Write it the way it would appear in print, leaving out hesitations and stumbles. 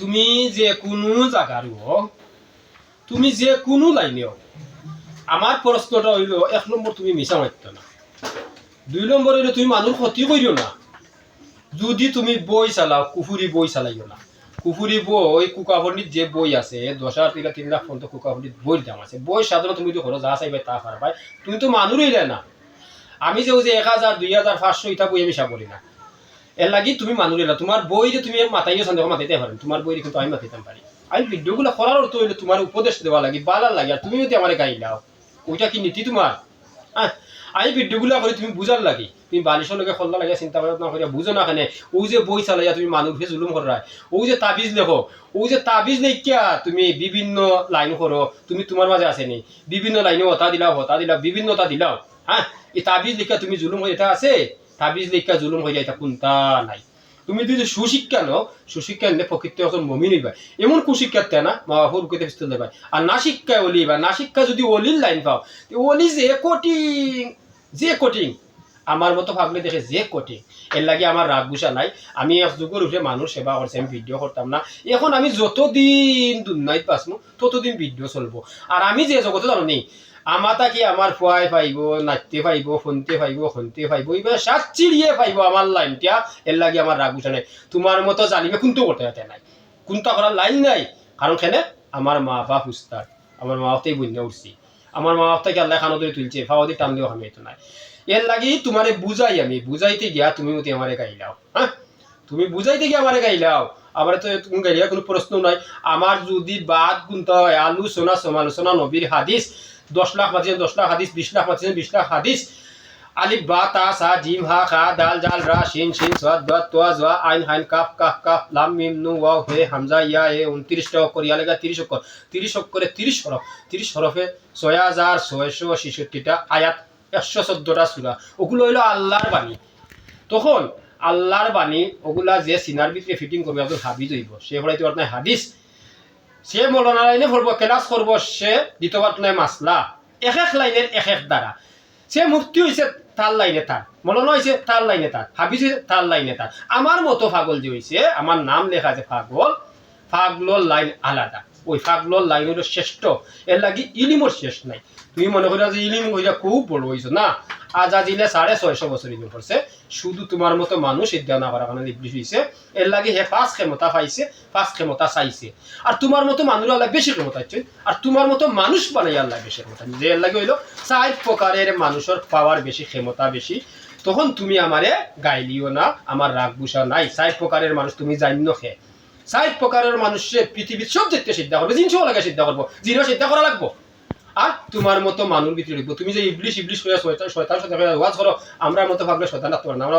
তুমি যে কোনো জায়গার তুমি যে কোনো লাইনেও আমার প্রশ্নটা হইল 1 নম্বর তুমি মিছা মারত না, 2 নম্বর হইল তুমি মানুষ ক্ষতি করিও না। যদি তুমি বই চালাও কুফুরি বই চালাইও না। কুফুরি বই কুকাফন্ডিত যে বই আছে 10,000 থেকে 3 লাখ পর্যন্ত কুকাফন্ডিত বইয়ের দাম আছে। বই সাধারণত তুমি তো ঘর যা চাইবে তা পারবাই, তুমি তো মানুষ হইলে না। আমি যে 1000 2000 500 ইটা বই আমি করি না, এর লাগি তুমি মানুষ হইলা। তোমার বই যে তুমি মাথাইও সন্দেহ মাথাইতে পারেন, তোমার বই কিন্তু আমি মাথাইতাম পারি। আমি ভিডিওগুলো করার অর্থ হইলে তোমার উপদেশ দেওয়া লাগে, বালার লাগে। আর তুমি যদি আমার গাইলাও ওইটা কি নীতি তোমার? হ্যাঁ, আমি ভিডিওগুলো করি তুমি বুঝার লাগে। তুমি বালিশের লগে খোলা লাগে চিন্তা ভাবনা করিয়া বুঝো না কেন ও যে বই চালাইয়া তুমি মানুষকে জুলুম করায়। ও যে তাবিজ লেখো, ও যে তাবিজ লেখিয়া তুমি বিভিন্ন লাইন করো, তুমি তোমার মাঝে আসেনি বিভিন্ন লাইনে হতা দিলাও বিভিন্নতা দিলাও। হ্যাঁ, এই তাবিজ লেখা তুমি জুলুম হয়ে এটা আছে, তাবিজ লেখা জুলুম হয়ে যায় এটা কোনটা নাই। তুমি যদি সুশিক্ষা নো, সুশিক্ষা নিলে প্রকৃত এখন মমিন হইবা। এমন কুশিক্ষাতে না মা বাপুর বুকেতে পিস্তল দেবা। আর না শিক্ষায় অলিবা, না শিক্ষা যদি অলির লাইন পাও, অলি যে কঠিন আমার মতো ভাবলে দেখে যে কঠিন। এর লাগে আমার রাগ গুসা নাই। আমি এক যুগের উঠে মানুষ সেবা করছি, আমি ভিডিও করতাম না। এখন আমি যতদিন দুনিয়ায় বাঁচবো ততদিন ভিডিও চলবো। আর আমি যে জগতে জানো নেই, আমার তাকে আমার ফুয়াই পাইব, নাচতে পাইব, শুনতে পাইব, এবার সাত চিড়িয়ে পাইব আমার লাইনটা। এর লাগে আমার রাগ গুসা নাই। তোমার মতো জানিবে কোনটা করতে নাই, কোনটা করার লাইন নাই। কারণ কেন আমার মা বাপ উস্তাদ, আমার মা বাপতেই বন্য উঠছি, আমার মা বাপটাকে আল্লাহ খানো ধরে তুলছে, ফাওয়াদি টান দিয়েও আমি তো নাই। এর লাগি তোমারে বুঝাই, আমি বুঝাইতে গিয়া তুমি মতি আমারে গাইলাও। হ্যাঁ, তুমি বুঝাইতে গিয়া আমারে গাইলাও, আবার তো তুমি গাইলিয়া কোনো প্রশ্ন নাই। আমার যদি বাদ গুনতে হয় আলোচনা সমালোচনা নবীর হাদিস 10 লাখ মাতিছেন 10 লাখ হাদিস, 20 লাখ মাতিছেন 20 লাখ হাদিস, আলিফ বা তা সা জিম হা খা দাল জাল রা শিন শিন সাদ দাত তোয়া জা আইন হাইন কাফ কাফ কাফ লাম মিম নুন ওয়াও হে হামজা ইয়া এ 29 টা অক্ষর, ইয়া লাগা 30 অক্ষর, 30 অক্ষরে 30 হরফ, 30 হরফে 6666 টা আয়াত, 114 টা সূরা। ওগুলো হইলো আল্লাহর বাণী। তখন আল্লাহর বাণী ওগুলা যে সিনার ভিতরে ফিটিং করবে একজন হাবিজ হইব, সে হলাইতে পারত না হাদিস, সে মৌলানা লাইনে পড়বো, ক্লাস করবো, সে দিতে পারত না মাসলা। এক এক লাইনের এক এক দ্বারা সে মুফতি হয়েছে তার লাইনে তার, মৌলানা হয়েছে তার লাইনে তার, হাবিজ হয়েছে তার লাইনে তার। আমার মতো পাগল যে হয়েছে, আমার নাম লেখা আছে পাগল, পাগলোর লাইন আলাদা। ওই পাগলোর লাইন হলো শ্রেষ্ঠ। এর লাগি ইলিমর শেষ নাই। তুমি মনে করো যে ইলিম হইয়া খুব বড় হয়েছো না, আজ আজিলে 650 বছর ইলিম করছে। শুধু তোমার মতো মানুষ ইদ্যা না করার কারণে ইবলিশ হয়েছে। এর লাগে হে 5 ক্ষমতা পাইছে, 5 ক্ষমতা চাইছে। আর তোমার মতো মানুষ আল্লাহ বেশি ক্ষমতা চাইছে, আর তোমার মতো মানুষ বানাই আল্লাহ বেশি ক্ষমতা। যে এর লাগে হইলো 4 প্রকারের মানুষের পাওয়ার বেশি, ক্ষমতা বেশি। তখন তুমি আমারে গাইলিও না, আমার রাগ গুসা নাই। 4 প্রকারের মানুষ তুমি জানিনো খে, 4 প্রকারের মানুষের পৃথিবীর সব দেখতে সিদ্ধা করবে, জিনিসও লাগে সিদ্ধা করবো, জিনিসও সিদ্ধা করা লাগবো। আর তোমার মতো মানুষ ভিতরে তুমি যে ইবলিশ ইবলিশ হয়ে শয়তান সাথে ওয়াজ করো, আমরা মতো ভাবলে শয়তান রাখতে পারো না। আমরা